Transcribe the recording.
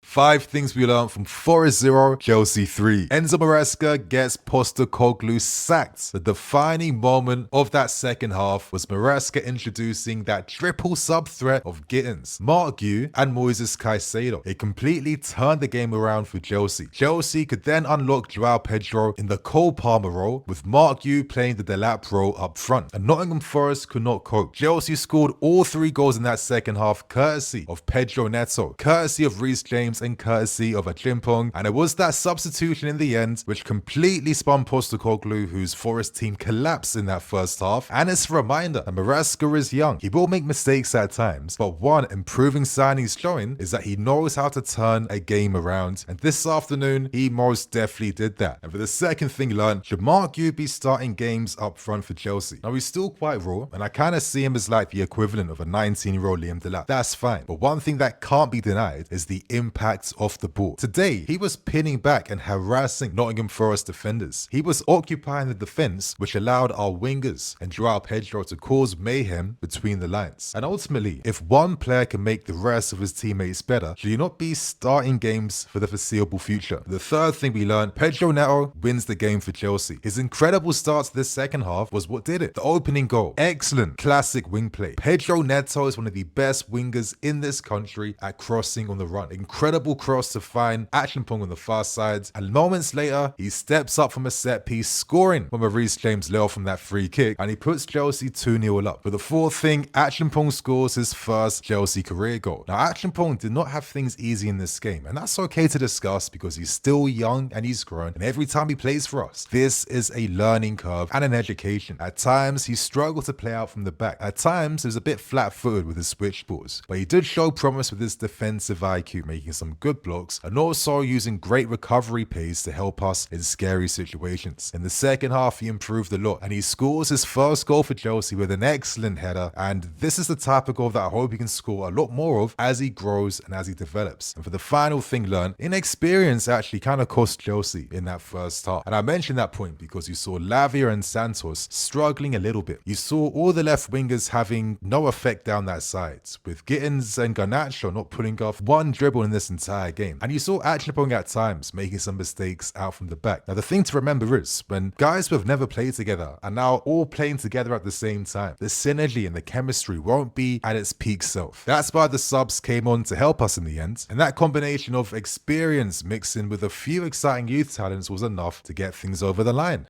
5 things we learned from Forest 0, Chelsea 3. Enzo Maresca gets Postecoglou sacked. The defining moment of that second half was Maresca introducing that triple sub threat of Gittins, Mark Gu, and Moises Caicedo. It completely turned the game around for Chelsea. Chelsea could then unlock Joao Pedro in the Cole Palmer role, with Mark Gu playing the Delap role up front. And Nottingham Forest could not cope. Chelsea scored all 3 goals in that second half courtesy of Pedro Neto, courtesy of Reece James, and courtesy of Acheampong. And it was that substitution in the end which completely spun Postecoglou, whose Forest team collapsed in that first half. And it's a reminder that Maresca is young. He will make mistakes at times, but one improving sign he's showing is that he knows how to turn a game around. And this afternoon, he most definitely did that. And for the second thing learned, should Mark Gu be starting games up front for Chelsea? Now, he's still quite raw, and I kind of see him as like the equivalent of a 19-year-old Liam Delap. That's fine. But one thing that can't be denied is the impact off the ball. Today, he was pinning back and harassing Nottingham Forest defenders. He was occupying the defense, which allowed our wingers and Joao Pedro to cause mayhem between the lines. And ultimately, if one player can make the rest of his teammates better, should he not be starting games for the foreseeable future? The third thing we learned, Pedro Neto wins the game for Chelsea. His incredible start to this second half was what did it. The opening goal. Excellent, classic wing play. Pedro Neto is one of the best wingers in this country at crossing on the run. Incredible cross to find Acheampong on the far side, and moments later, he steps up from a set piece, scoring when Reece James let off from that free kick, and he puts Chelsea 2-0 up. For the fourth thing, Acheampong scores his first Chelsea career goal. Now, Acheampong did not have things easy in this game, and that's okay to discuss because he's still young and he's grown, and every time he plays for us, this is a learning curve and an education. At times, he struggled to play out from the back. At times, he was a bit flat-footed with his switch balls, but he did show promise with his defensive IQ, making some good blocks and also using great recovery pace to help us in scary situations. In the second half, he improved a lot, and he scores his first goal for Chelsea with an excellent header, and this is the type of goal that I hope he can score a lot more of as he grows and as he develops. And for the final thing learned, inexperience actually kind of cost Chelsea in that first half. And I mentioned that point because you saw Lavia and Santos struggling a little bit. You saw all the left wingers having no effect down that side, with Gittins and Garnacho not pulling off one dribble in this entire game. And you saw Acheampong at times making some mistakes out from the back. Now, the thing to remember is, when guys who have never played together are now all playing together at the same time, the synergy and the chemistry won't be at its peak self. That's why the subs came on to help us in the end. And that combination of experience mixing with a few exciting youth talents was enough to get things over the line.